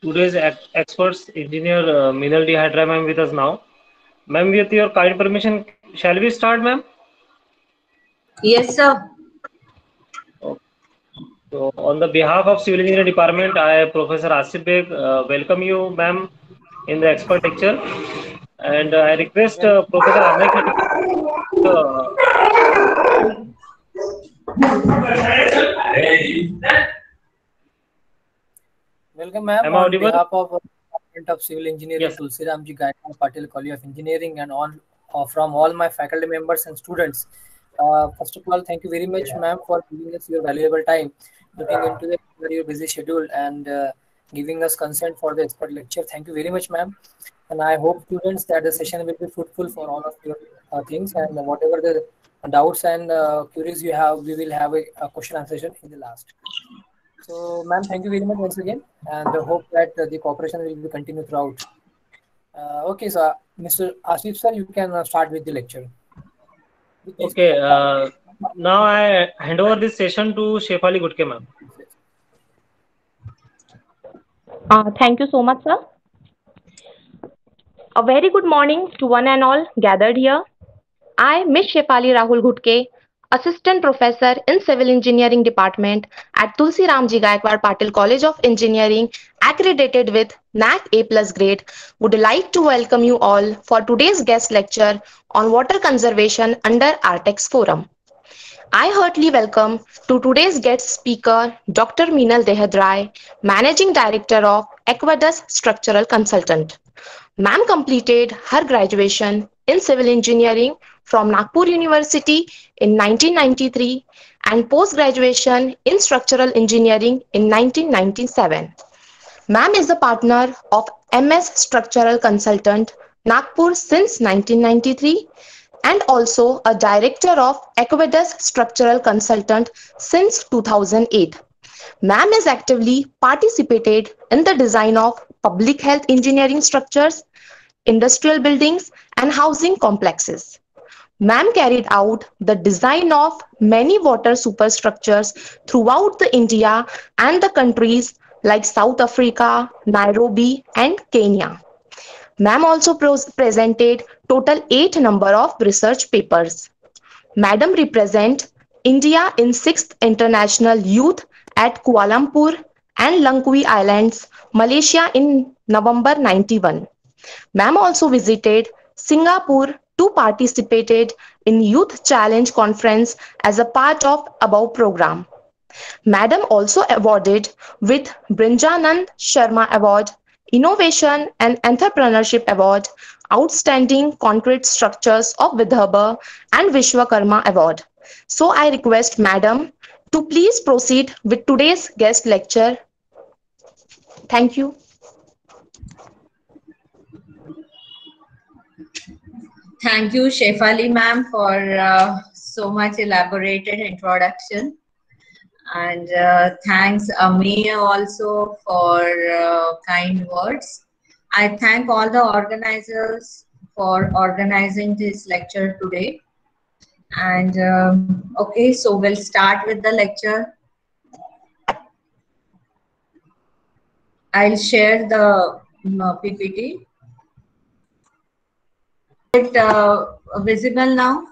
today's experts, Engineer Minal Dihadra ma'am with us now. Ma'am, with your kind permission, shall we start, ma'am? Yes, sir. Okay. So, on the behalf of Civil Engineering Department, I, Professor Asif Beg, welcome you, ma'am, in the expert lecture. And I request Professor Amey Khatri, uh, Welcome, ma'am, am I on audible? behalf of Department of Civil Engineering, Yes. Tulsi Ramji Gaikwad Patil College of Engineering, and all from all my faculty members and students. First of all, thank you very much, ma'am, for giving us your valuable time, looking into the very busy schedule and giving us consent for the expert lecture. Thank you very much, ma'am. And I hope, students, that the session will be fruitful for all of your things, and whatever the doubts and queries you have, we will have a question answer session in the last. So, ma'am, thank you very much once again, and hope that the cooperation will be continued throughout. Okay, so Mr. Asif sir, you can start with the lecture. Okay. Now I hand over this session to Shefali Gutke, ma'am. Thank you so much, sir. A very good morning to one and all gathered here. I, Miss Shefali Rahul Ghutke, Assistant Professor in Civil Engineering Department at Tulsi Ramji Gaikwad Patil College of Engineering, accredited with NAC A+ grade, would like to welcome you all for today's guest lecture on water conservation under Artex Forum. I heartily welcome to today's guest speaker, Dr. Meenal Dehadrai, Managing Director of Aquadus Structural Consultant. Ma'am completed her graduation in civil engineering from Nagpur University in 1993 and post-graduation in structural engineering in 1997. Ma'am is a partner of MS Structural Consultant, Nagpur since 1993 and also a director of Aquadus Structural Consultant since 2008. Ma'am has actively participated in the design of public health engineering structures, industrial buildings, and housing complexes. Ma'am carried out the design of many water superstructures throughout the India and the countries like South Africa, Nairobi, and Kenya. Ma'am also presented total 8 number of research papers. Madam represent India in 6th International Youth at Kuala Lumpur and Langkawi Islands, Malaysia in November 91. Ma'am also visited Singapore to participated in Youth Challenge Conference as a part of above program. Madam also awarded with Brinjanand Sharma Award, Innovation and Entrepreneurship Award, Outstanding Concrete Structures of Vidarbha and Vishwakarma Award. So I request Madam to please proceed with today's guest lecture. Thank you. Thank you, Shefali ma'am, for so much elaborated introduction. And thanks, Amey, also for kind words. I thank all the organizers for organizing this lecture today. And okay, so we'll start with the lecture. I'll share the PPT. Is it visible now?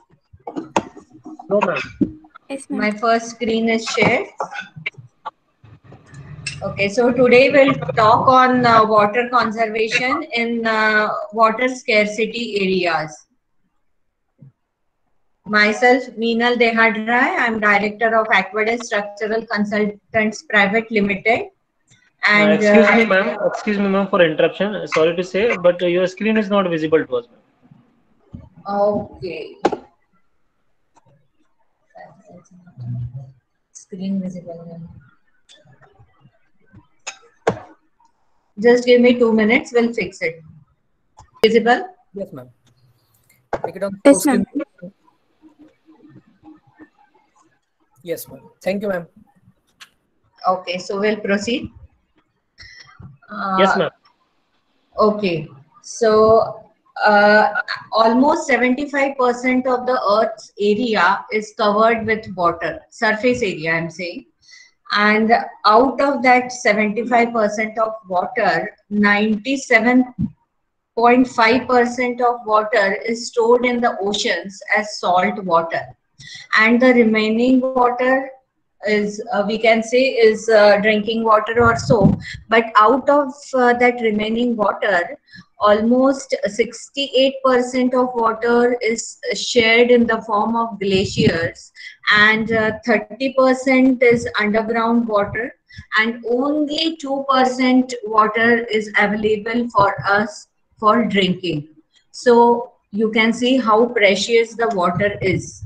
No, ma'am. Yes, ma'am. My first screen is shared. Okay, so today we'll talk on water conservation in water scarcity areas. Myself, Meenal Dehadrai, I'm Director of Aquadus Structural Consultants Private Limited. And excuse me, ma'am. Excuse me, ma'am, for interruption. Sorry to say, but your screen is not visible to us, ma'am. Okay. Screen visible. Just give me 2 minutes. We'll fix it. Visible? Yes, ma'am. Make it on Yes, full ma'am. screen. Yes, ma'am. Thank you, ma'am. Okay, so we'll proceed. Yes, ma'am. Okay, so almost 75% of the Earth's area is covered with water, surface area I'm saying, And out of that 75% of water, 97.5% of water is stored in the oceans as salt water, and the remaining water is we can say is drinking water or so. But out of that remaining water, almost 68% of water is shared in the form of glaciers, and 30% is underground water, and only 2% water is available for us for drinking. So you can see how precious the water is.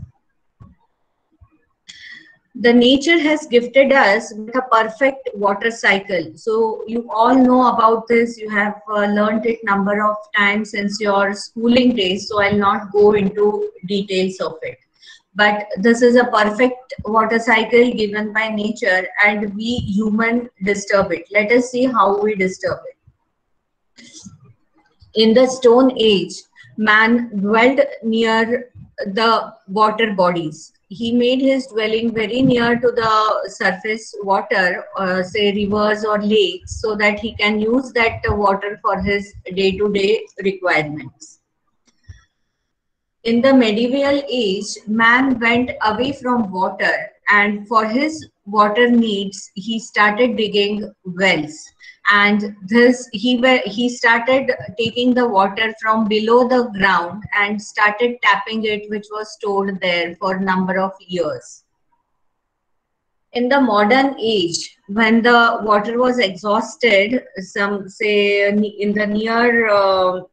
The nature has gifted us with a perfect water cycle. So you all know about this. You have learned it number of times since your schooling days. So I'll not go into details of it. But this is a perfect water cycle given by nature, and we human disturb it. Let us see how we disturb it. In the Stone Age, man dwelled near the water bodies. He made his dwelling very near to the surface water, say rivers or lakes, so that he can use that water for his day-to-day requirements. In the medieval age, man went away from water, and for his water needs, he started digging wells. And this he started taking the water from below the ground and started tapping it, which was stored there for a number of years. In the modern age, when the water was exhausted, some say in the near earth,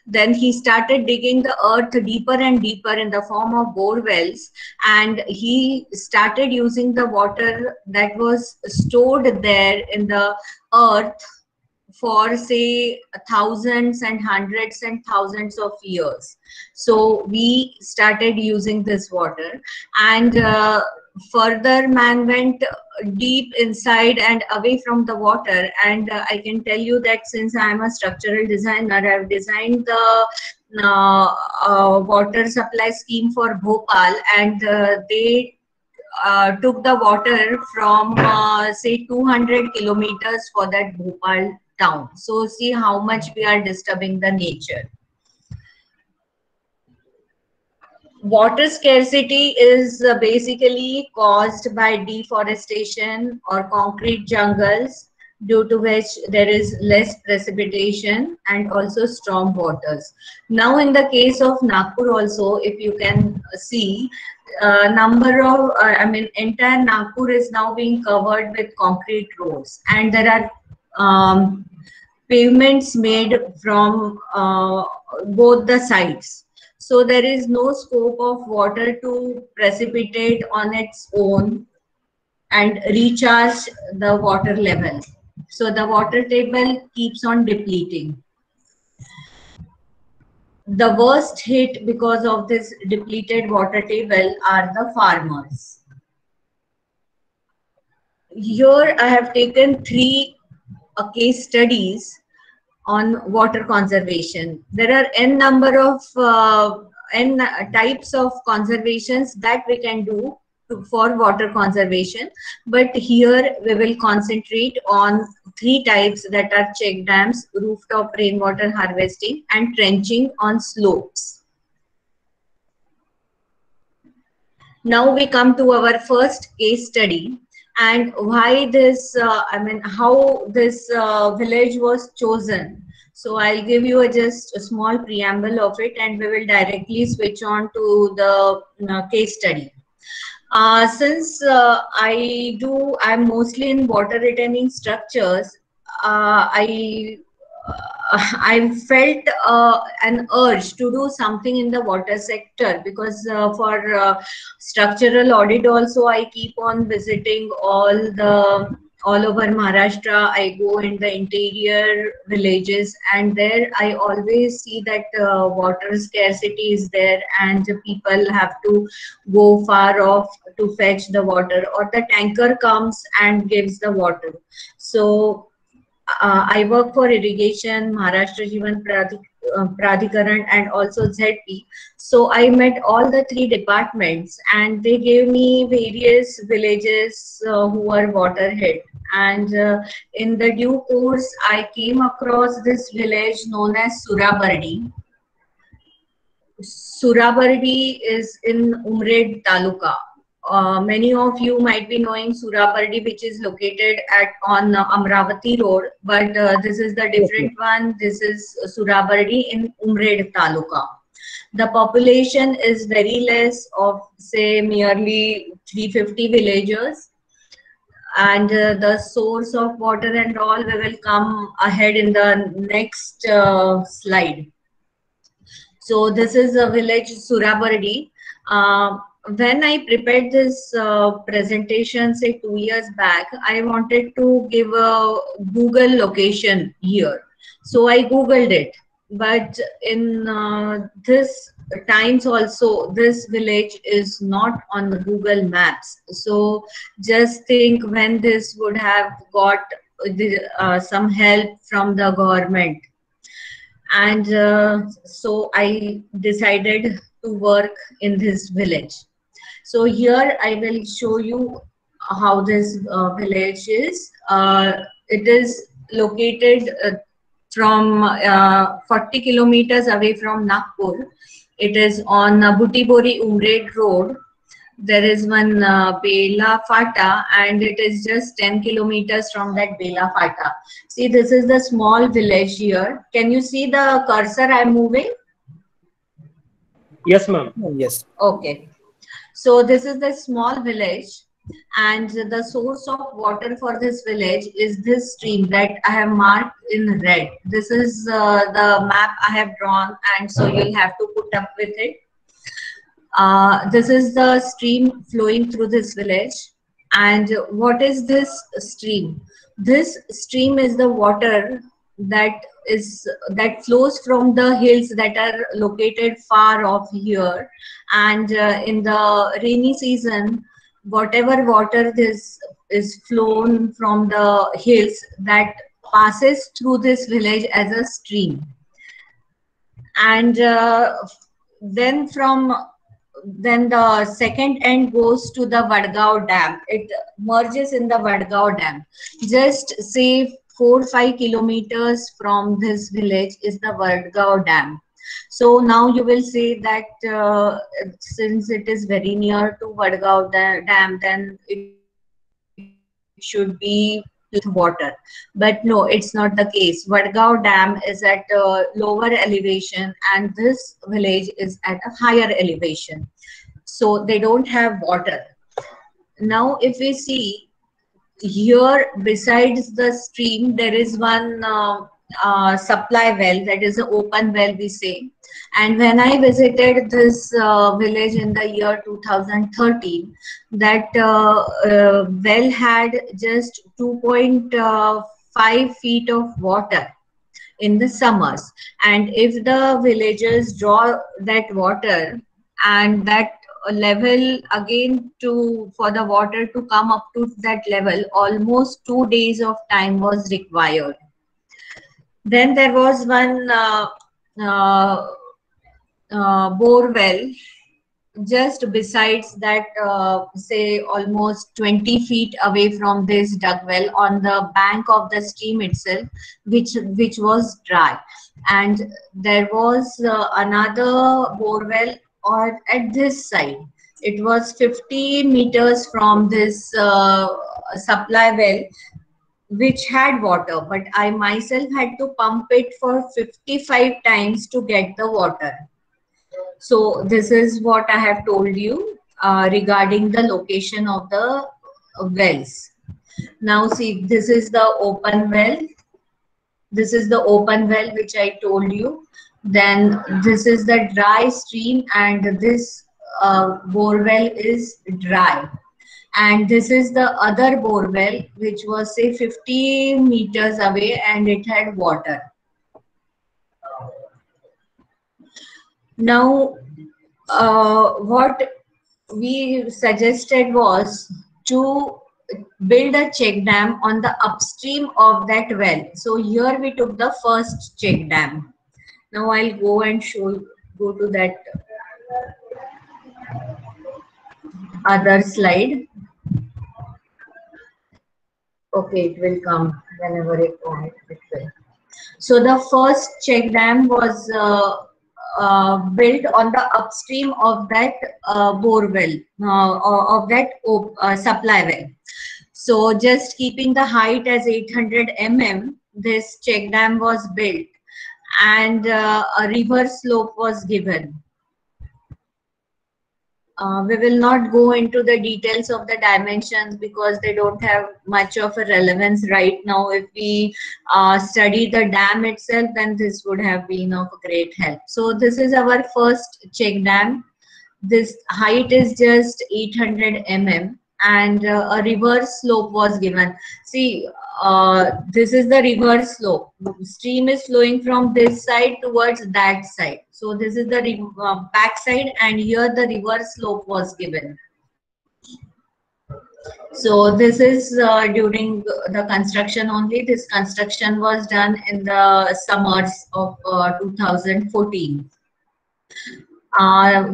then he started digging the earth deeper and deeper in the form of bore wells, and he started using the water that was stored there in the earth for say thousands and hundreds and thousands of years. So we started using this water, and further man went deep inside and away from the water. And I can tell you that since I am a structural designer, I have designed the water supply scheme for Bhopal, and they took the water from say 200 kilometers for that Bhopal town. So see how much we are disturbing the nature. Water scarcity is basically caused by deforestation or concrete jungles, due to which there is less precipitation and also storm waters. Now in the case of Nagpur also, if you can see, number of entire Nagpur is now being covered with concrete roads, and there are pavements made from both the sides. So there is no scope of water to precipitate on its own and recharge the water level. So the water table keeps on depleting. The worst hit because of this depleted water table are the farmers. Here I have taken three case studies on water conservation. There are n number of n types of conservations that we can do for water conservation, but here we will concentrate on three types, that are check dams, rooftop rainwater harvesting, and trenching on slopes. Now we come to our first case study, and why this how this village was chosen. So I'll give you just a small preamble of it, and we will directly switch on to the case study. Since I'm mostly in water retaining structures, I felt an urge to do something in the water sector, because for structural audit also I keep on visiting all over Maharashtra. I go in the interior villages, and there I always see that water scarcity is there, and people have to go far off to fetch the water, or the tanker comes and gives the water. So I work for irrigation, Maharashtra Jeevan Pradhikaran, and also ZP. So I met all the three departments, and they gave me various villages who were water hit. And in the due course, I came across this village known as Surabardi. Surabardi is in Umred Taluka. Many of you might be knowing Surabardi, which is located on Amravati Road, but this is the different one. This is Surabardi in Umred Taluka. The population is very less, of say merely 350 villagers, and the source of water and all we will come ahead in the next slide. So this is a village Surabardi. When I prepared this presentation, say 2 years back, I wanted to give a Google location here. So I Googled it. But in this times also, this village is not on the Google Maps. So just think when this would have got some help from the government. And so I decided to work in this village. So here I will show you how this village is. It is located from 40 kilometers away from Nagpur. It is on Butibori Umred Road. There is one Bela Fata, and it is just 10 kilometers from that Bela Fata. See, this is the small village here. Can you see the cursor I'm moving? Yes, ma'am. Yes. Okay. So this is the small village, and the source of water for this village is this stream that I have marked in red. This is the map I have drawn, and so you'll have to put up with it. This is the stream flowing through this village. And what is this stream? This stream is the water that flows from the hills that are located far off here. And in the rainy season, whatever water this is flown from the hills, that passes through this village as a stream. And then the second end goes to the Vadgaon Dam. It merges in the Vadgaon Dam. Just say 4-5 kilometers from this village is the Vadgaon Dam. So now you will say that since it is very near to Vadgaon Dam, then it should be with water. But no, it's not the case. Vadgaon Dam is at a lower elevation, and this village is at a higher elevation. So they don't have water. Now, if we see here, besides the stream, there is one supply well, that is an open well, we say. And when I visited this village in the year 2013, that well had just 2.5 feet of water in the summers. And if the villagers draw that water, and that level again, for the water to come up to that level, almost 2 days of time was required. Then there was one bore well just besides that, say almost 20 feet away from this dug well, on the bank of the stream itself, which was dry. And there was another bore well at this side. It was 50 meters from this supply well, which had water, but I myself had to pump it for 55 times to get the water. So this is what I have told you regarding the location of the wells. Now see, this is the open well. This is the open well which I told you. Then this is the dry stream, and this bore well is dry. And this is the other bore well, which was say 50 meters away, and it had water. Now, what we suggested was to build a check dam on the upstream of that well. So here we took the first check dam. Now I'll go and go to that other slide. Okay, it will come whenever it wants. It will. So the first check dam was built on the upstream of that bore well, of that supply well. So just keeping the height as 800 mm, this check dam was built, and a river slope was given. We will not go into the details of the dimensions because they don't have much of a relevance right now. If we study the dam itself, then this would have been of great help. So this is our first check dam. This height is just 800 mm, and a reverse slope was given. See, this is the reverse slope. Stream is flowing from this side towards that side. So this is the back side, and here the reverse slope was given. So this is during the construction only. This construction was done in the summers of 2014.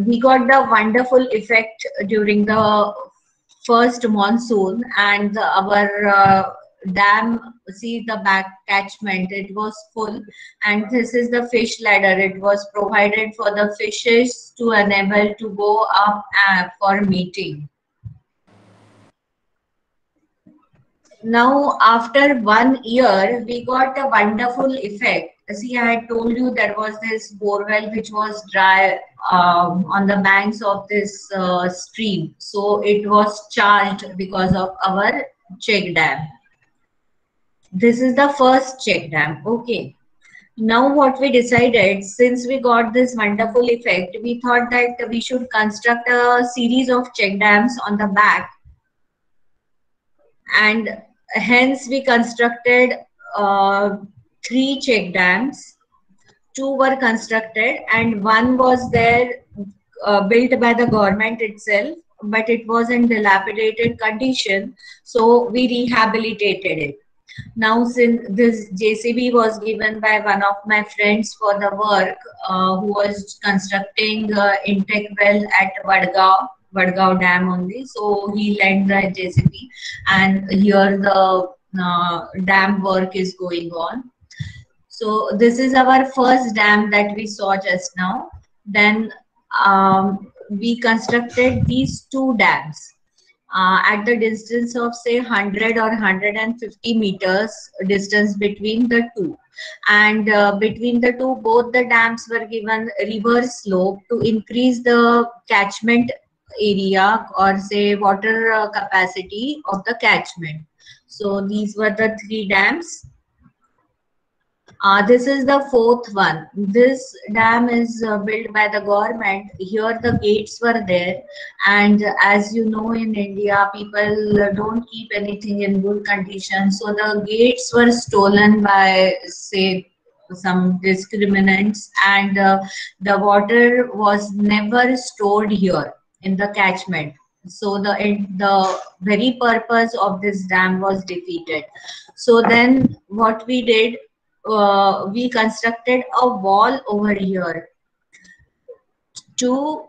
We got the wonderful effect during the first monsoon, and our dam, see the back catchment, it was full, and this is the fish ladder. It was provided for the fishes to enable to go up for mating. Now after 1 year, we got a wonderful effect. See, I had told you there was this borewell which was dry on the banks of this stream. So it was charged because of our check dam. This is the first check dam. Okay. Now what we decided, since we got this wonderful effect, we thought that we should construct a series of check dams on the back. And hence we constructed 3 check dams. 2 were constructed and 1 was there built by the government itself, but it was in dilapidated condition, so we rehabilitated it. Now since this JCB was given by one of my friends for the work, who was constructing intake well at Vadgaon Dam only, so he lent the JCB, and here the dam work is going on. So this is our first dam that we saw just now. Then we constructed these 2 dams at the distance of say 100 or 150 meters distance between the 2. And between the 2, both the dams were given reverse slope to increase the catchment area, or say water capacity of the catchment. So these were the 3 dams. This is the 4th one. This dam is built by the government. Here the gates were there, and as you know, in India people don't keep anything in good condition, so the gates were stolen by say some discriminants, and the water was never stored here in the catchment. So the very purpose of this dam was defeated. So then what we did, we constructed a wall over here to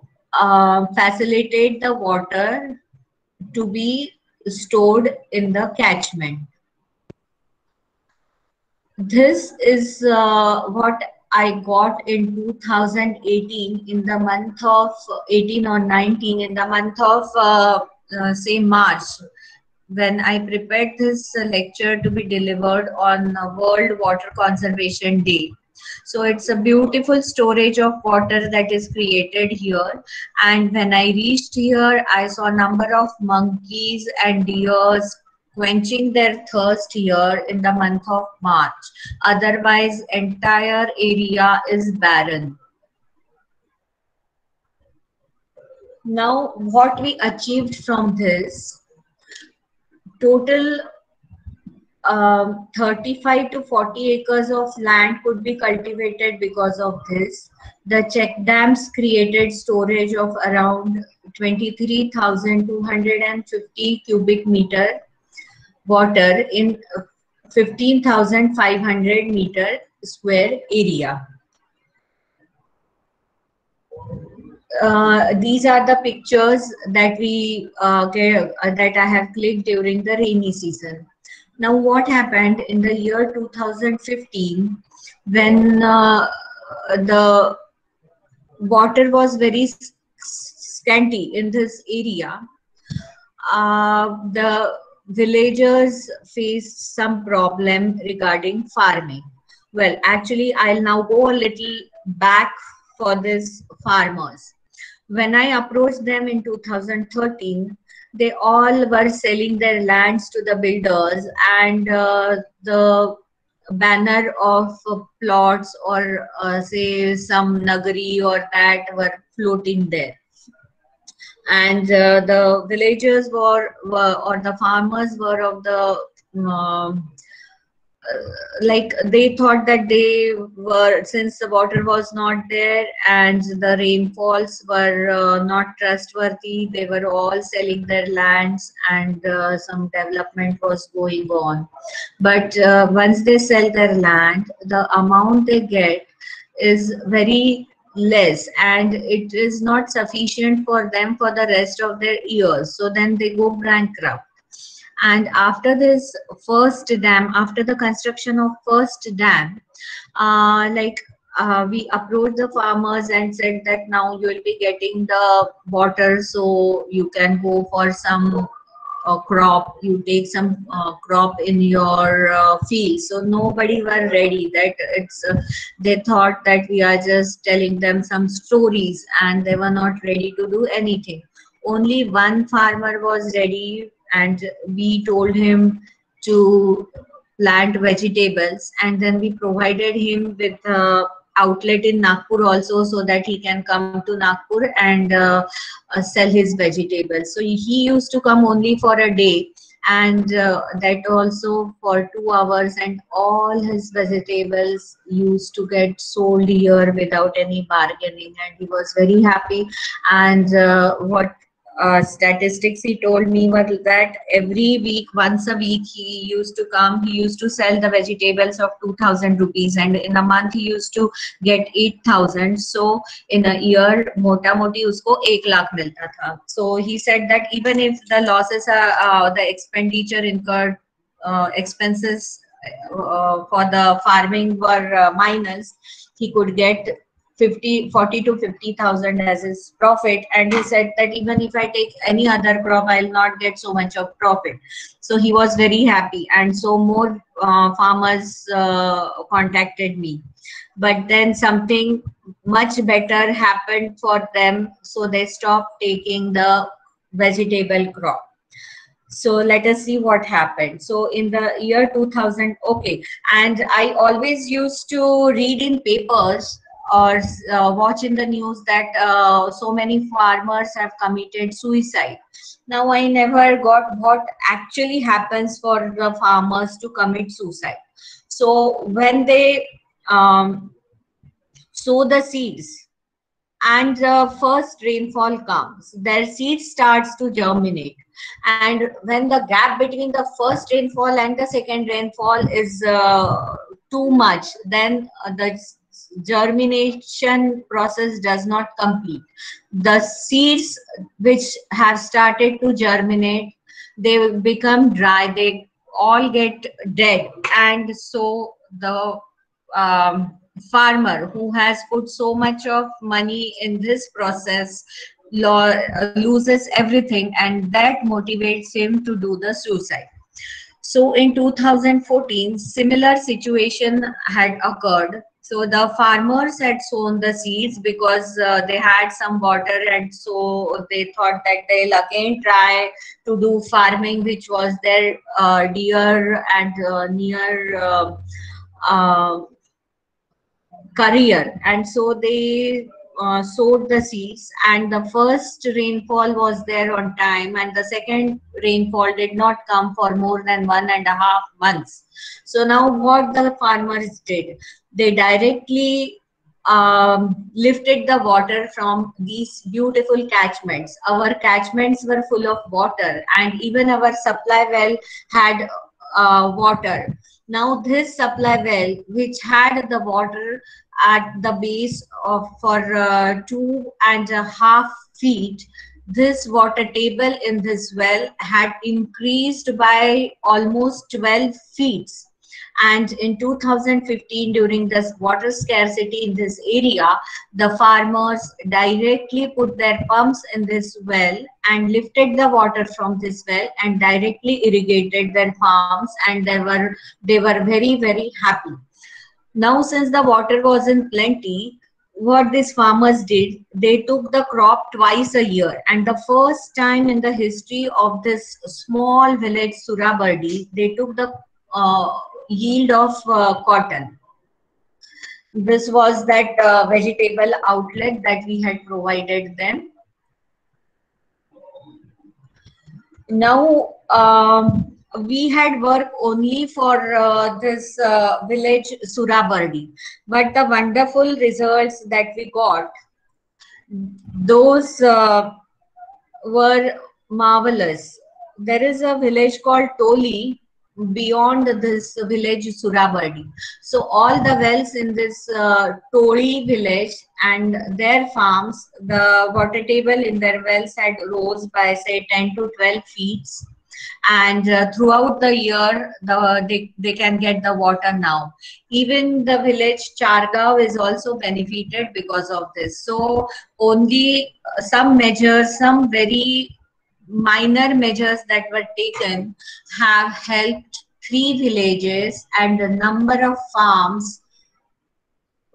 facilitate the water to be stored in the catchment. This is what I got in 2018 in the month of 18 or 19, in the month of say March, when I prepared this lecture to be delivered on World Water Conservation Day. So it's a beautiful storage of water that is created here. And when I reached here, I saw a number of monkeys and deers quenching their thirst here in the month of March. Otherwise, entire area is barren. Now, what we achieved from this, total 35 to 40 acres of land could be cultivated because of this. The check dams created storage of around 23,250 cubic meter. water in 15,500 meter square area. These are the pictures that that I have clicked during the rainy season. Now, what happened in the year 2015 when the water was very scanty in this area? The villagers faced some problem regarding farming. Well, actually, I'll now go a little back for these farmers. When I approached them in 2013, they all were selling their lands to the builders, and the banner of plots or say some nagari or that were floating there. And the villagers were or the farmers were of the like they thought that they were, since the water was not there and the rainfalls were not trustworthy, they were all selling their lands, and some development was going on. But once they sell their land, the amount they get is very less, and it is not sufficient for them for the rest of their years. So then they go bankrupt. And after this first dam, after the construction of first dam, we approached the farmers and said that now you will be getting the water, so you can go for some crop, you take some crop in your field. So nobody were ready. That it's they thought that we are just telling them some stories, and they were not ready to do anything. Only one farmer was ready, and we told him to plant vegetables, and then we provided him with outlet in Nagpur also, so that he can come to Nagpur and sell his vegetables. So he used to come only for a day, and that also for 2 hours, and all his vegetables used to get sold here without any bargaining, and he was very happy. And what statistics he told me were that every week, once a week, he used to come, he used to sell the vegetables of 2,000 rupees, and in a month he used to get 8,000. So in a year, mota moti usko 1 lakh milta tha. So he said that even if the losses are the expenditure incurred, expenses for the farming were minus, he could get 40 to 50,000 as his profit. And he said that even if I take any other crop, I'll not get so much of profit. So he was very happy, and so more farmers contacted me. But then something much better happened for them, so they stopped taking the vegetable crop. So let us see what happened. So in the year 2000, okay, and I always used to read in papers or watch in the news that so many farmers have committed suicide. Now I never got what actually happens for the farmers to commit suicide. So when they sow the seeds and the first rainfall comes, their seed starts to germinate. And when the gap between the first rainfall and the second rainfall is too much, then the germination process does not complete. The seeds which have started to germinate, they become dry, they all get dead, and so the farmer who has put so much of money in this process loses everything, and that motivates him to do the suicide. So in 2014, similar situation had occurred. So the farmers had sown the seeds because they had some water, and so they thought that they'll again try to do farming, which was their dear and near career. And so they sowed the seeds, and the first rainfall was there on time, and the second rainfall did not come for more than 1.5 months. So now what the farmers did, they directly lifted the water from these beautiful catchments. Our catchments were full of water, and even our supply well had water. Now this supply well, which had the water at the base of for 2.5 feet, this water table in this well had increased by almost 12 feet. And in 2015, during this water scarcity in this area, the farmers directly put their pumps in this well and lifted the water from this well and directly irrigated their farms, and they were very happy. Now, since the water was in plenty, what these farmers did, they took the crop twice a year, and the first time in the history of this small village Surabardi, they took the yield of cotton. This was that vegetable outlet that we had provided them. Now we had work only for this village Surabardi, but the wonderful results that we got, those were marvelous. There is a village called Toli beyond this village Surabardi. So all the wells in this Toli village and their farms, the water table in their wells had rose by say 10 to 12 feet, and throughout the year they can get the water now. Even the village Chargaon is also benefited because of this. So only some measures, some very minor measures that were taken have helped 3 villages and a number of farms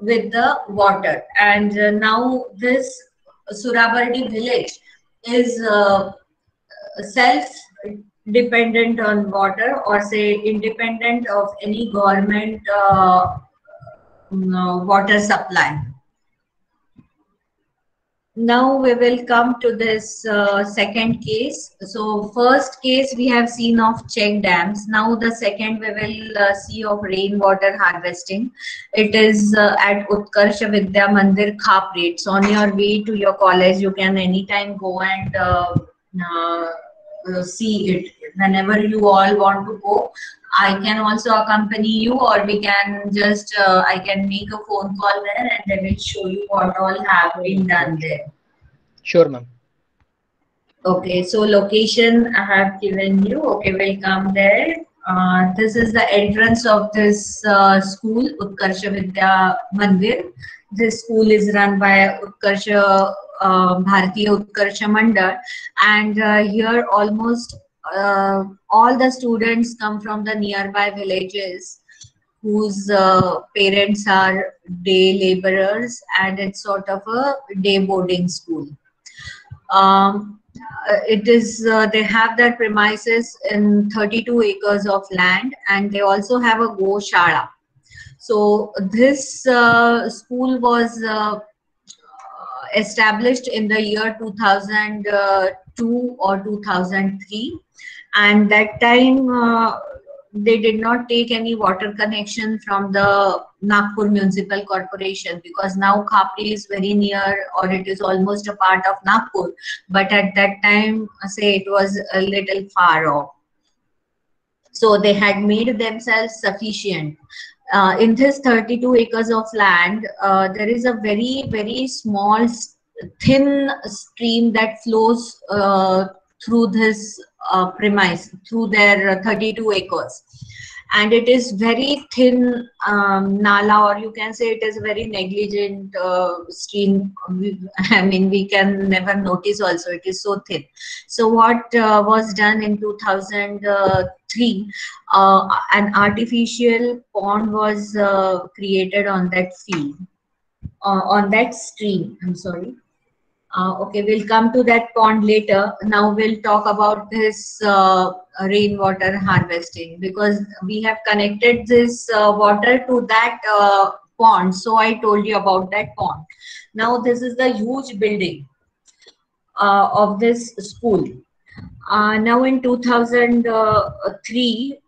with the water. And now this Surabardi village is self-dependent on water, or say independent of any government water supply. Now we will come to this second case. So first case we have seen of check dams. Now the second we will see of rainwater harvesting. It is at Utkarsha Vidya Mandir, Khapri. It's on your way to your college. You can anytime go and see it. Whenever you all want to go, I can also accompany you, or we can just I can make a phone call there and they will show you what all have been done there. Sure, ma'am. Okay, so location I have given you. Okay, we'll come there. This is the entrance of this school, Utkarsha Vidya Mandir. This school is run by Utkarsha Bharatiya Utkarsha Mandal, and here almost all the students come from the nearby villages whose parents are day laborers, and it's sort of a day boarding school. It is they have their premises in 32 acres of land, and they also have a Goshala. So this school was established in the year 2002 or 2003, and that time they did not take any water connection from the Nagpur Municipal Corporation, because now Khapri is very near, or it is almost a part of Nagpur, but at that time say it was a little far off. So they had made themselves sufficient. In this 32 acres of land, there is a very small thin stream that flows through this premise, through their 32 acres, and it is very thin nala, or you can say it is a very negligent stream. I mean, we can never notice also, it is so thin. So what was done in 2003, an artificial pond was created on that field, on that stream, I'm sorry. Okay, we'll come to that pond later. Now we'll talk about this rainwater harvesting, because we have connected this water to that pond. So I told you about that pond. Now this is the huge building of this school. Now in 2003,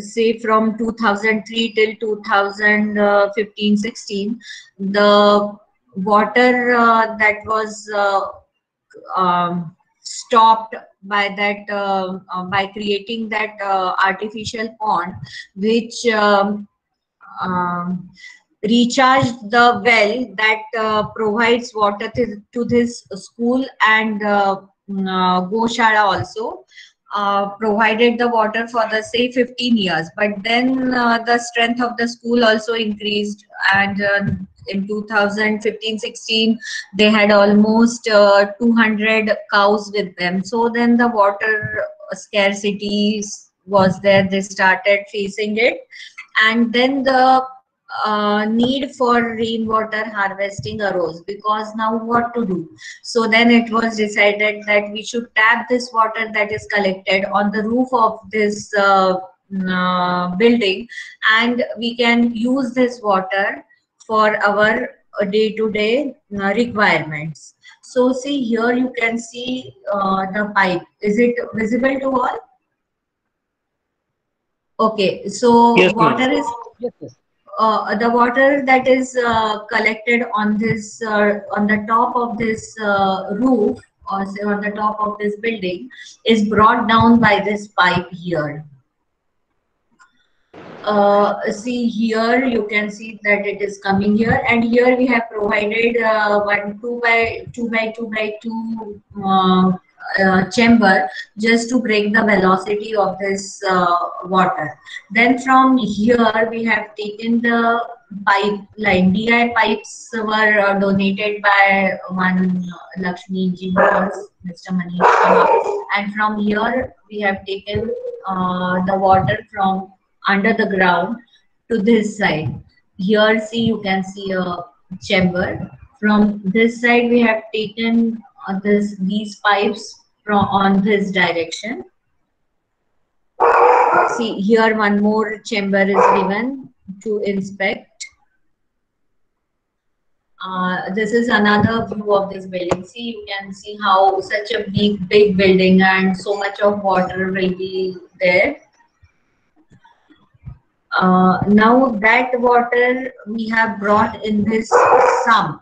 say from 2003 till 2015-16, the water that was stopped by that by creating that artificial pond, which recharged the well that provides water to this school and Goshala also. Provided the water for the say 15 years, but then the strength of the school also increased, and in 2015-16 they had almost 200 cows with them. So then the water scarcity was there, they started facing it, and then the need for rainwater harvesting arose, because now what to do? So then it was decided that we should tap this water that is collected on the roof of this building, and we can use this water for our day-to-day requirements. So see here, you can see the pipe. Is it visible to all? Okay, so Yes, water is Yes. the water that is collected on this on the top of this roof, or say on the top of this building, is brought down by this pipe here. See here, you can see that it is coming here, and here we have provided 2 by 2 chamber, just to break the velocity of this water. Then from here we have taken the pipeline. DI pipes were donated by one Lakshmi ji, Mr. Manish, and from here we have taken the water from under the ground to this side. Here see, you can see a chamber. From this side we have taken these pipes from on this direction. See here, one more chamber is given to inspect. This is another view of this building. See, you can see how such a big building and so much of water will be there. Now that water we have brought in this sump.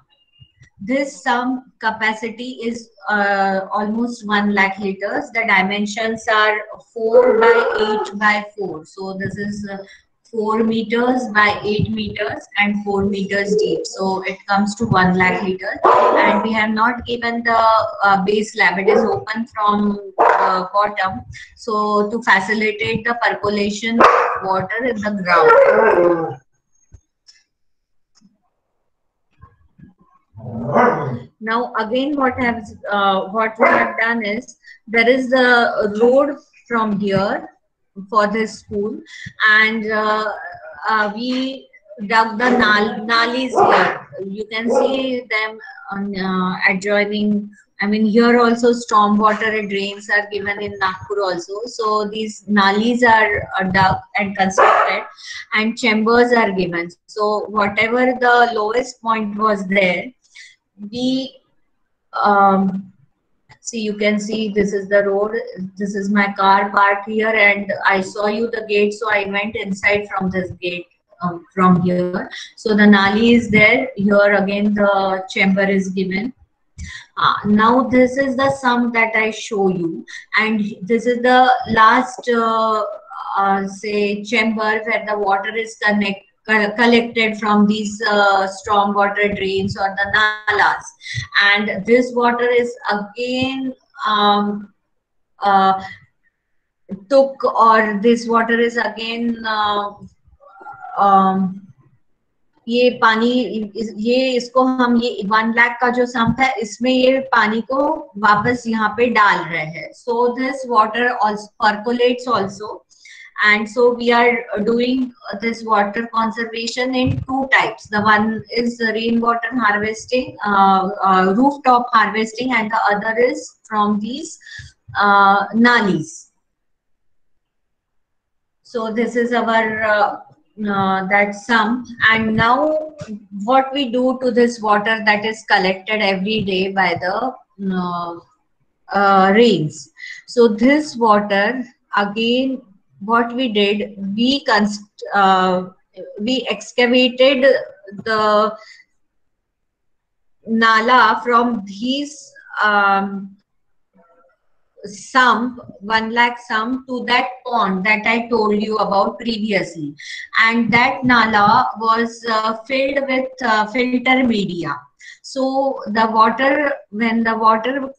This sump capacity is almost 1 lakh liters. The dimensions are 4 by 8 by 4. So this is 4 meters by 8 meters and 4 meters deep. So it comes to 1 lakh liters. And we have not given the base slab. It is open from bottom. So to facilitate the percolation of water in the ground. Now again, what we have done is, there is the road from here for this school, and we dug the nalis here. You can see them on adjoining. I mean, here also stormwater drains are given in Nagpur also. So these nalis are dug and constructed, and chambers are given. So whatever the lowest point was there, we see, you can see this is the road. This is my car parked here, and I saw you the gate, so I went inside from this gate from here. So the nali is there. Here again the chamber is given. Now this is the sump that I show you, and this is the last say chamber where the water is collected from these storm water drains or the nalas, and this water is again this water is again ये पानी, ये इसको हम ये 1 लाख का जो sump है, इसमें ये पानी को वापस यहाँ पे डाल रहे हैं. So this water also percolates also. And so we are doing this water conservation in 2 types. The one is rainwater harvesting, rooftop harvesting, and the other is from these nalis. So this is our that sump. And now what we do to this water that is collected every day by the rains. So this water again what we did, we excavated the nala from these sump, 1 lakh sump, to that pond that I told you about previously, and that nala was filled with filter media. So the water, when the water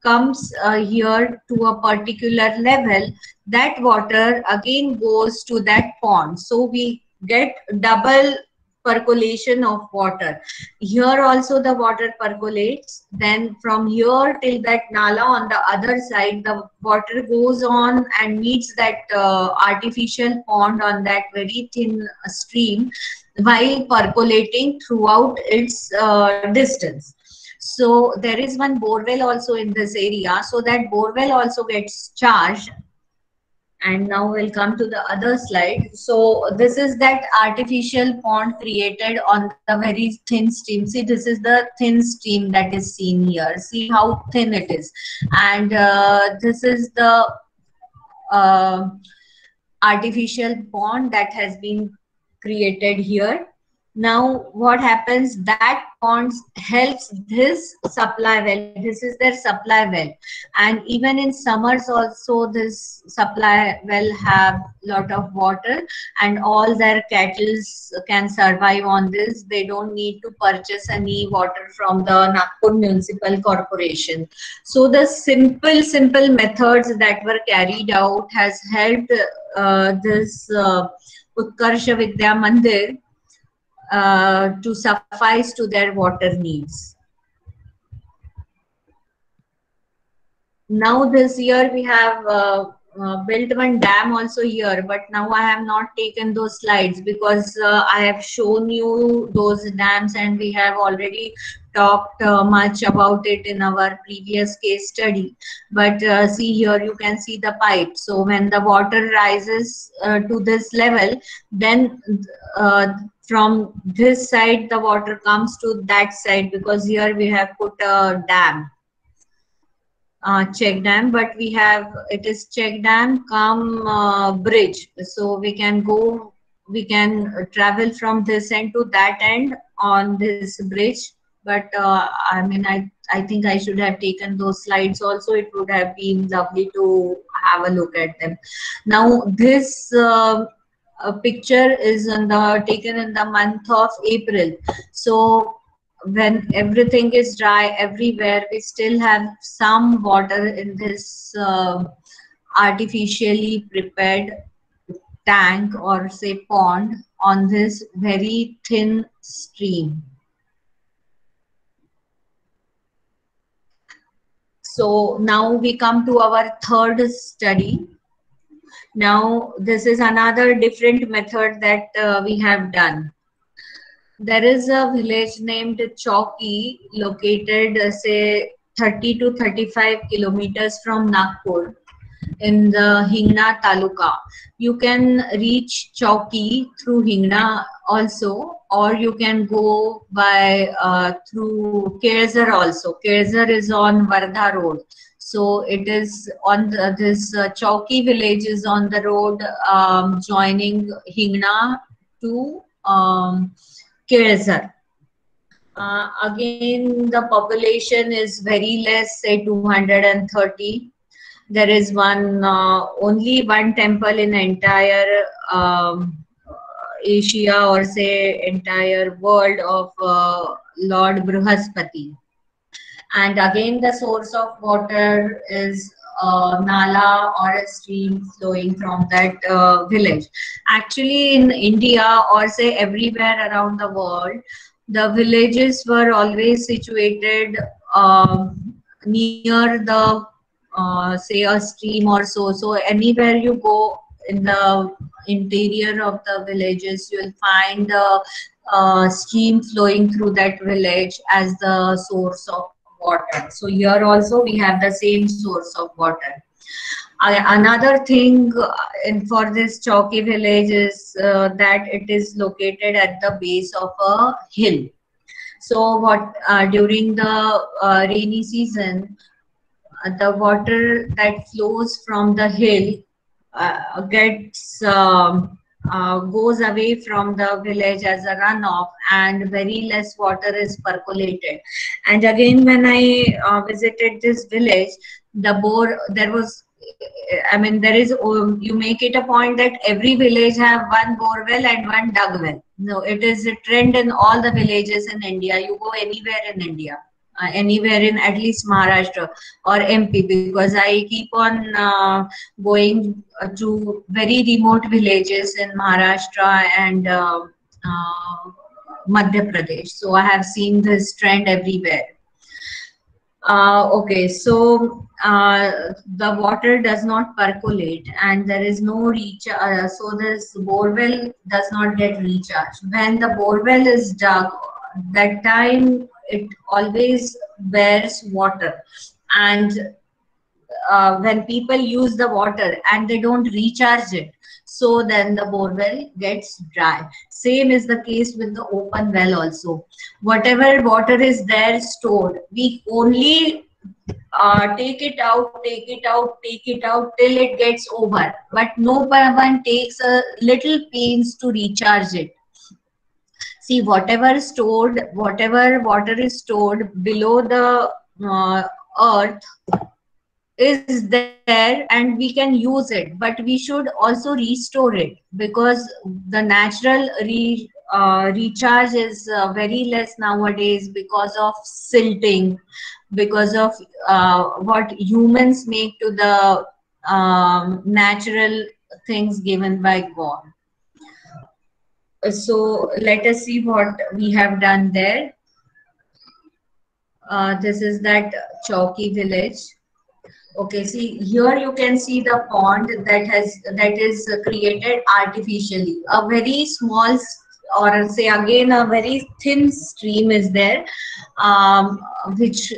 comes here to a particular level, that water again goes to that pond. So we get double percolation of water. Here also the water percolates. Then from here till that nala on the other side, the water goes on and meets that artificial pond on that very thin stream, while percolating throughout its distance. So there is one borewell also in this area, so that borewell also gets charged. And now we'll come to the other slide. So this is that artificial pond created on the very thin stream. See, this is the thin stream that is seen here. See how thin it is. And this is the artificial pond that has been created here. Now what happens, that pond helps this supply well. This is their supply well, and even in summers also this supply well have lot of water, and all their cattle can survive on this. They don't need to purchase any water from the Nagpur Municipal Corporation. So the simple methods that were carried out has helped this Utkarsha Vidya Mandir to suffice to their water needs. Now this year we have built one dam also here, but now I have not taken those slides because I have shown you those dams and we have already talked much about it in our previous case study. But see here, you can see the pipe. So when the water rises to this level, then from this side the water comes to that side, because here we have put a dam, check dam, but we have, it is check dam come bridge, so we can go, we can travel from this end to that end on this bridge. But I mean, I think I should have taken those slides also. It would have been lovely to have a look at them. Now this picture is taken in the month of April. So when everything is dry everywhere, we still have some water in this artificially prepared tank, or say pond, on this very thin stream. So now we come to our third study. Now this is another different method that we have done. There is a village named Chowki, located say 30 to 35 kilometers from Nagpur in the Hingna Taluka. You can reach Chowki through Hingna also, or you can go by through Kerzar also. Kerzar is on Wardha Road. So it is on this Chowki village is on the road joining Hingna to Kerzar. Again, the population is very less, say 230. There is only one temple in entire Asia, or say entire world, of Lord Brihaspati. And again, the source of water is nala or a stream flowing from that village. Actually, in India, or say everywhere around the world, the villages were always situated near the say a stream or so. So anywhere you go in the interior of the villages, you will find the stream flowing through that village as the source of water. So here also we have the same source of water. Another thing for this Chowki village is that it is located at the base of a hill. So what during the rainy season, the water that flows from the hill gets goes away from the village as a runoff, and very less water is percolated. And again, when I visited this village, there was, I mean, there is, you make it a point that every village have one bore well and one dug well. No, it is a trend in all the villages in India. You go anywhere in India, anywhere in at least Maharashtra or MP, because I keep on going to very remote villages in Maharashtra and Madhya Pradesh. So I have seen this trend everywhere. Okay, so the water does not percolate and there is no recharge, so this borewell does not get recharged. When the borewell is dug, that time it always bears water, and when people use the water and they don't recharge it, so then the borewell gets dry. Same is the case with the open well also. Whatever water is there stored, we only take it out till it gets over, but no one takes a little pains to recharge it. See, whatever water is stored below the earth is there and we can use it, but we should also restore it, because the natural recharge is very less nowadays because of silting, because of what humans make to the natural things given by God. So let us see what we have done there. This is that Chowki village. Okay, see here you can see the pond that is created artificially. A very small, or say again a very thin stream is there, which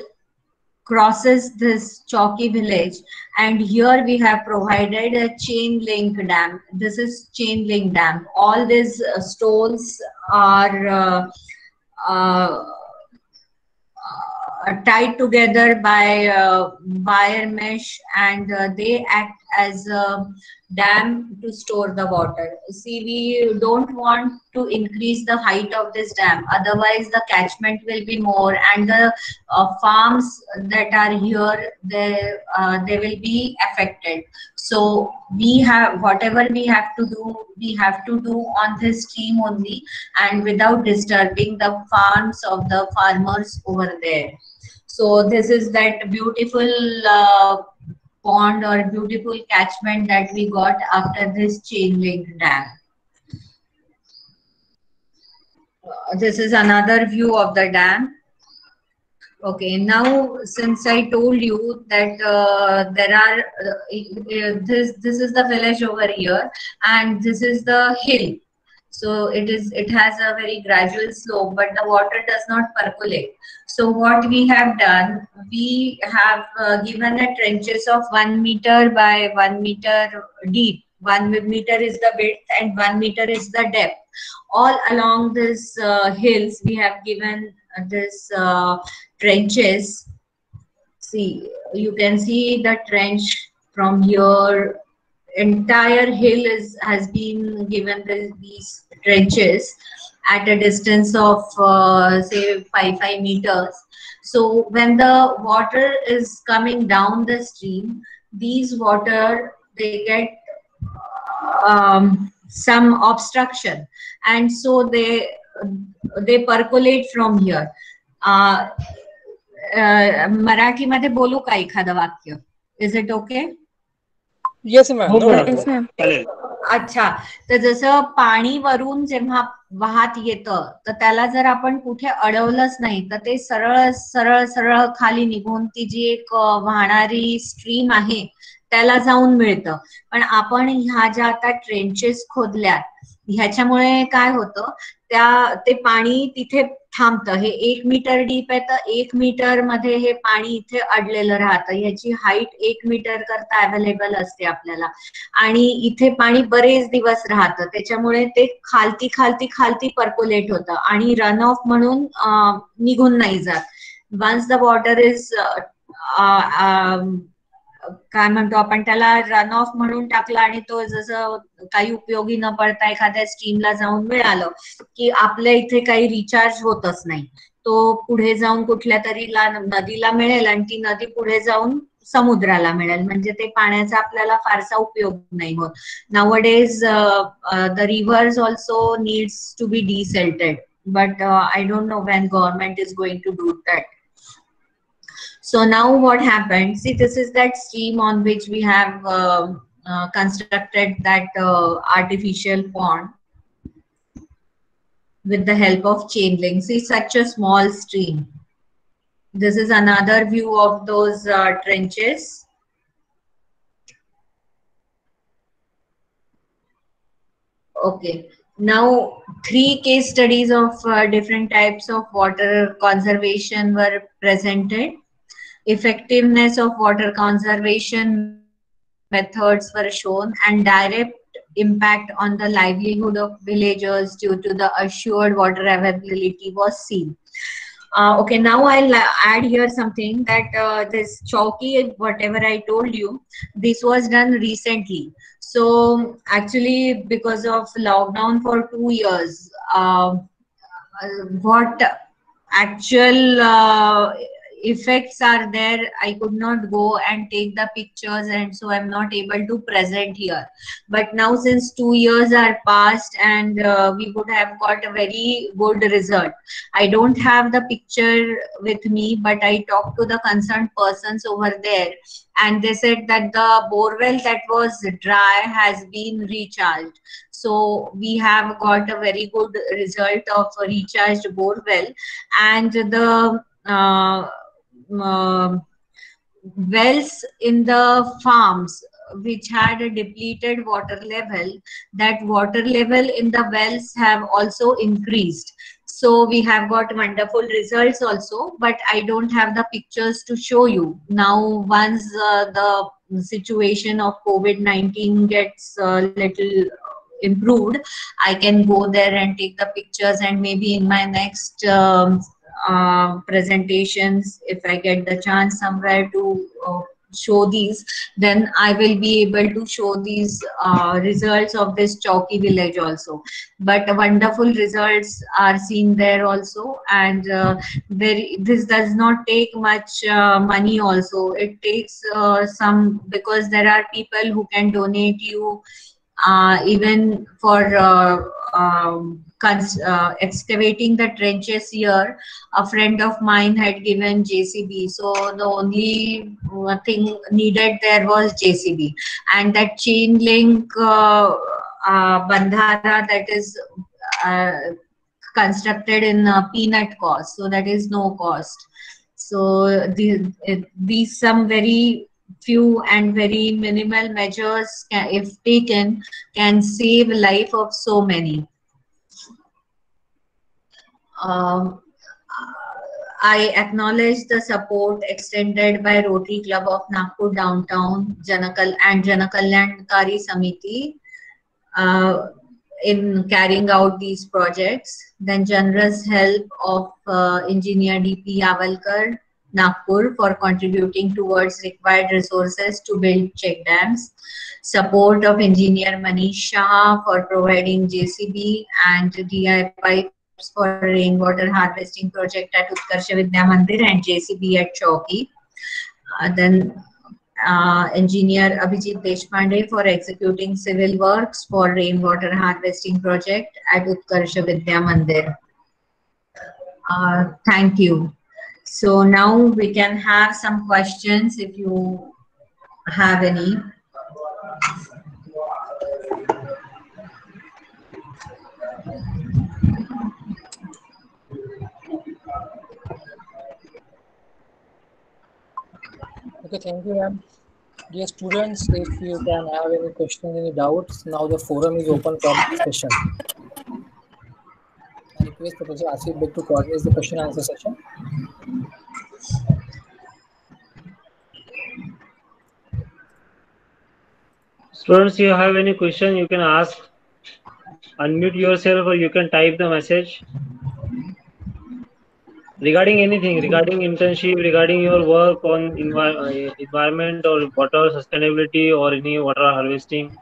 crosses this Chowki village, and here we have provided a chain link dam. This is chain link dam. All these stones are tied together by wire mesh, and they act as a dam to store the water. See, we don't want to increase the height of this dam, otherwise the catchment will be more, and the farms that are here, they will be affected. So we have, whatever we have to do on this stream only, and without disturbing the farms of the farmers over there. So this is that beautiful pond or beautiful catchment that we got after this chain link dam. This is another view of the dam. Okay, now since I told you that there are this is the village over here, and this is the hill. So it has a very gradual slope, but the water does not percolate. So what we have done, we have given a trenches of 1 meter by 1 meter deep. 1 meter is the width and 1 meter is the depth. All along this hills, we have given this trenches. See, you can see the trench from here. Entire hill has been given these trenches at a distance of say 5 meters. So when the water is coming down the stream, these water, they get some obstruction, and so they percolate from here. Marathi मध्ये बोलू का एखादं वाक्य? Is it okay? Yes, ma'am. Yes, ma'am. अच्छा, तर जसं पाणी वरून जेव्हा वाहत येतं, तर त्याला जर आपण कुठे अडवलंच नाही, तर ते सरळ सरळ सरळ खाली निघून ती जी एक वाहणारी स्ट्रीम आहे त्याला जाऊन मिळतं. पण आपण ह्या ज्या आता ट्रेंचेस खोदल्यात, ह्याच्यामुळे काय होतं, ते पाणी तिथे थांबतं. हे 1 मीटर डीप आहे, तर 1 मीटर मध्ये हे पाणी इथे अडलेलं राहतं. ह्याची हाईट 1 मीटर करता अवेलेबल असते आपल्याला, आणि इथे पाणी बरेच दिवस राहतं. त्याच्यामुळे ते खालती खालती खालती पर्कोलेट होतं आणि रन ऑफ म्हणून निघून नाही जात. वन्स द वॉटर इज काय म्हणतो आपण त्याला रन ऑफ म्हणून टाकला आणि तो जसं काही उपयोगी न पडता एखाद्या स्ट्रीमला जाऊन मिळालं की आपल्या इथे काही रिचार्ज होतच नाही. तो पुढे जाऊन कुठल्या तरी नदीला मिळेल आणि ती नदी पुढे जाऊन समुद्राला मिळेल, म्हणजे ते पाण्याचा आपल्याला फारसा उपयोग नाही होत. Nowadays the rivers also needs to be desalted, but I don't know when government is going to do that. So now what happened, see, this is that stream on which we have constructed that artificial pond with the help of chain link. See, such a small stream. This is another view of those trenches. Okay, now 3 case studies of different types of water conservation were presented. Effectiveness of water conservation methods were shown, and direct impact on the livelihood of villagers due to the assured water availability was seen. Okay, now I'll add here something that this Chowki, whatever I told you, this was done recently. So actually, because of lockdown for 2 years, what actual effects are there, I could not go and take the pictures, and so I'm not able to present here. But now since 2 years are passed, and we would have got a very good result. I don't have the picture with me, but I talked to the concerned persons over there, and they said that the borewell that was dry has been recharged. So we have got a very good result of a recharged borewell, and the wells in the farms which had a depleted water level, that water level in the wells have also increased. So we have got wonderful results also, but I don't have the pictures to show you. Now once the situation of COVID-19 gets little improved, I can go there and take the pictures, and maybe in my next presentations, if I get the chance somewhere to show these, then I will be able to show these results of this Chowki village also. But wonderful results are seen there also, and this does not take much money also. It takes some, because there are people who can donate you even for excavating the trenches here. A friend of mine had given JCB, so the only thing needed there was JCB, and that chain link bandhara that is constructed in peanut cost, so that is no cost. So these some very few and very minimal measures if taken, can save life of so many. I acknowledge the support extended by Rotary Club of Nagpur Downtown and Janakalyankari Samiti in carrying out these projects. Then generous help of Engineer D.P. Yavalkar, Nagpur, for contributing towards required resources to build check dams. Support of Engineer Manish Shah for providing JCB and DI pipes for rainwater harvesting project at Utkarsha Vidya Mandir and JCB at Chowki. Then Engineer Abhijit Deshpande for executing civil works for rainwater harvesting project at Utkarsha Vidya Mandir. Thank you. So now we can have some questions if you have any. Okay, thank you, ma'am. Dear students, if you can have any questions, any doubts, now the forum is open for discussion. I request Professor Asif Beg to coordinate the question and answer session. Students, you have any question, you can ask. Unmute yourself or you can type the message. regarding anything, regarding internship, regarding your work on environment or water sustainability or any water harvesting?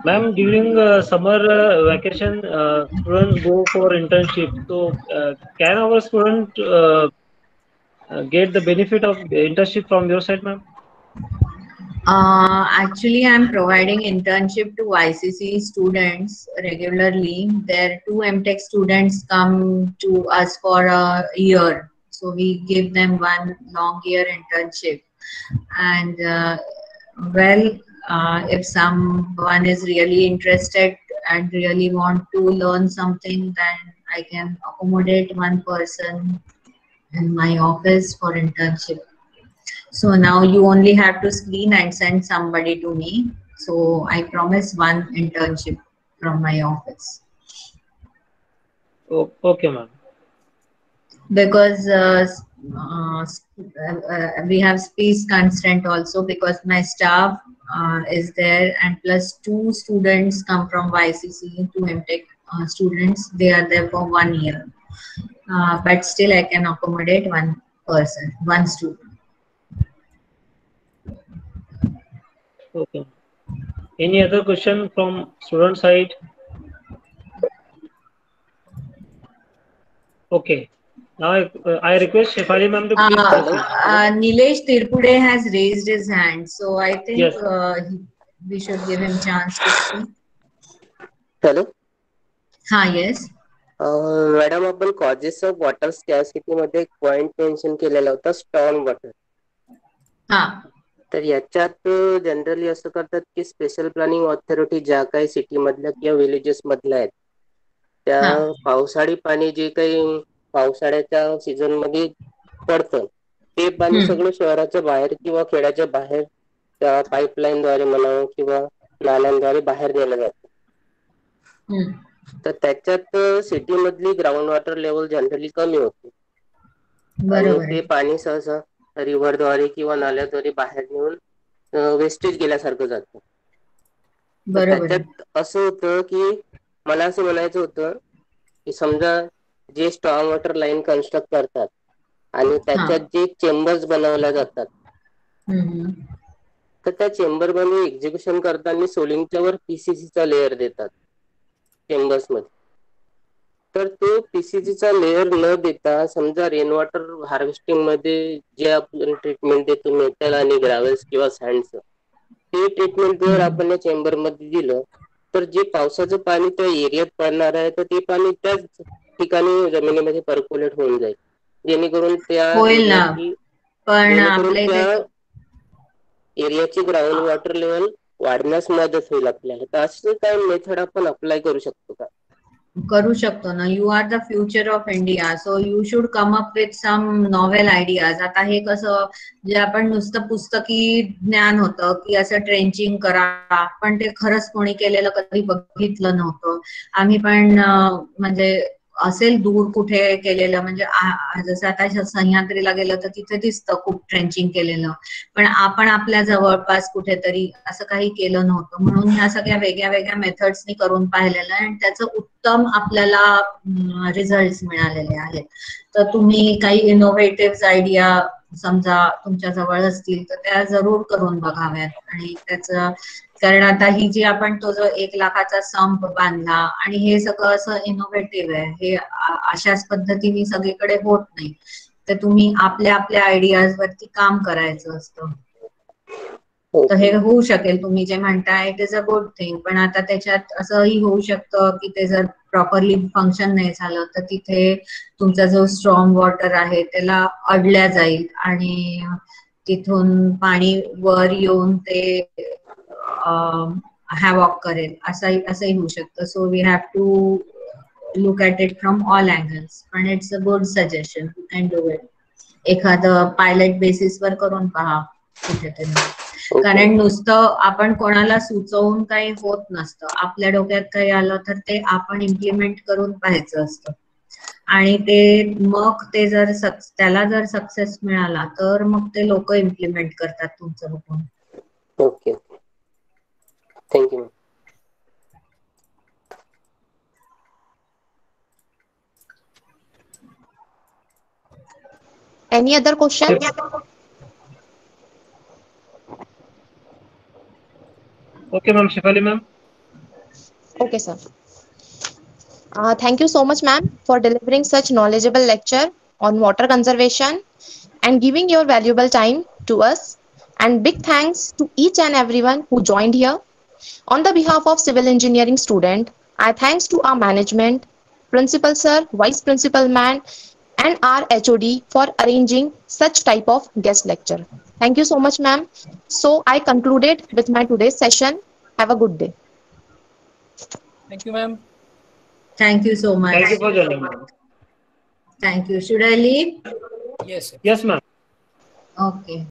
Ma'am, during summer vacation, students go for internship. So, can our student get the benefit of internship from your side, ma'am? Actually, I'm providing internship to ICC students regularly. Their two MTech students come to us for a year. So we give them one long year internship. And well, if someone is really interested and really want to learn something, then I can accommodate one person in my office for internship. So now you only have to screen and send somebody to me. So I promise one internship from my office. Oh, okay, ma'am. Because we have space constraint also, because my staff is there, and plus two students come from YCC, two MTech students. They are there for 1 year. But still I can accommodate one person, one student. Okay. Any other question from student side? Okay. Now I request Shefali ma'am to please proceed. Nilesh Tirpude has raised his hand, so I think Yes. we should give him chance to speak. Hello Yes. Madam, आपण causes of water स्कॅर्सिटी मध्ये एक point mention केलेला होता, storm water. तर याच्यात generally असं करतात की स्पेशल प्लॅनिंग ऑथॉरिटी ज्या काही सिटी मधल्या किंवा विलेजेस मधल्या आहेत त्या पावसाळी पाणी जे काही पावसाळ्याच्या सीझन मध्ये पडतं ते पाणी सगळं शहराच्या बाहेर किंवा खेड्याच्या बाहेर त्या पाईपलाईन द्वारे म्हणा किंवा नाल्यांद्वारे बाहेर द्यायला जातं. तर त्याच्यात सिटी मधली ग्राउंड वॉटर लेवल जनरली कमी होते आणि ते पाणी सहसा रिव्हरद्वारे किंवा नाल्याद्वारे बाहेर नेऊन वेस्टेज गेल्यासारखं जातं. त्याच्यात असं होतं की मला असं म्हणायचं होतं की समजा जे स्ट्रॉंग वॉटर लाईन कन्स्ट्रक्ट करतात आणि त्याच्यात जे चेंबर्स बनवल्या जातात तर त्या चेंबर मध्ये एक्झिक्युशन करताना सोलिंगच्या वर पीसीसीचा लेअर देतात चेंबर्स मध्ये. तर तो पीसीसीचा लेअर न देता समजा रेन वॉटर हार्वेस्टिंग मध्ये जे आपण ट्रीटमेंट देतो मेटल आणि ग्रॅव्हल्स किंवा सँडचं, ते ट्रीटमेंट जर आपण या चेंबर मध्ये दिलं तर जे पावसाचं पाणी त्या एरियात पडणार आहे तर ते पाणी त्याच ठिकाणी जमिनीमध्ये पर्क्युलेट होऊन जाईल, जेणेकरून त्या एरियाची ग्राउंड वॉटर लेवल वाढण्यास मदत होईल आपल्याला. तर असं काय मेथड आपण अप्लाय करू शकतो का? करू शकतो ना. You are the future of India, so you should come up with some novel ideas. आता हे कसं जे आपण नुसतं पुस्तकी ज्ञान होतं की असं ट्रेंचिंग करा, पण ते खरंच कोणी केलेलं कधी बघितलं नव्हतं. आम्ही पण म्हणजे असेल दूर कुठे केलेलं, म्हणजे जसं आता सह्याद्रीला गेलं तर तिथे दिसतं खूप ट्रेंचिंग केलेलं, पण आपण आपल्या जवळपास कुठेतरी असं काही केलं नव्हतं. म्हणून ह्या सगळ्या वेगळ्या वेगळ्या मेथड्सनी करून पाहिलेलं आहे आणि त्याचं उत्तम आपल्याला रिझल्ट मिळालेले आहेत. तर तुम्ही काही इनोव्हेटिव्ह आयडिया समजा तुमच्या जवळ असतील तर त्या जरूर करून बघाव्यात. आणि त्याचं कारण आता ही जी आपण तो जो 1 लाखाचा संप बांधला आणि हे सगळं असं इनोव्हेटिव्ह आहे, हे अशाच पद्धतीने सगळीकडे होत नाही. तर तुम्ही आपल्या आपल्या आयडियाज वरती काम करायचं असतं. तर हे होऊ शकेल, तुम्ही जे म्हणताय it is a good thing. पण आता त्याच्यात असंही होऊ शकतं की ते जर प्रॉपरली फंक्शन नाही झालं तर तिथे तुमचा जो स्ट्रॉंग वॉटर आहे त्याला अडल्या जाईल आणि तिथून पाणी वर येऊन ते हॅवॉक करेल, असंही होऊ शकतं. So we have to look at it from all angles. पण it's a good suggestion, you can do it. एखादं पायलट बेसिस वर करून पहा कुठेतरी. कारण नुसतं आपण कोणाला सुचवून काही होत नसतं. आपल्या डोक्यात काही आलं तर ते आपण इम्प्लिमेंट करून पाहायचं असतं आणि ते मग ते जर त्याला जर सक्सेस मिळाला तर मग ते लोक इम्प्लिमेंट करतात तुमचं बघून. Okay, thank you. Any other question? Okay, ma'am. Shefali ma'am. Okay, sir. Thank you so much, ma'am, for delivering such knowledgeable lecture on water conservation and giving your valuable time to us. And big thanks to each and everyone who joined here. On the behalf of civil engineering student, I thanks to our management, principal sir, vice principal ma'am, and our HOD for arranging such type of guest lecture. Thank you so much, ma'am. So I concluded with my today's session. Have a good day. Thank you, ma'am. Thank you so much. Thank you for joining, ma'am. Thank you. Should I leave? Yes. Yes, ma'am. Okay.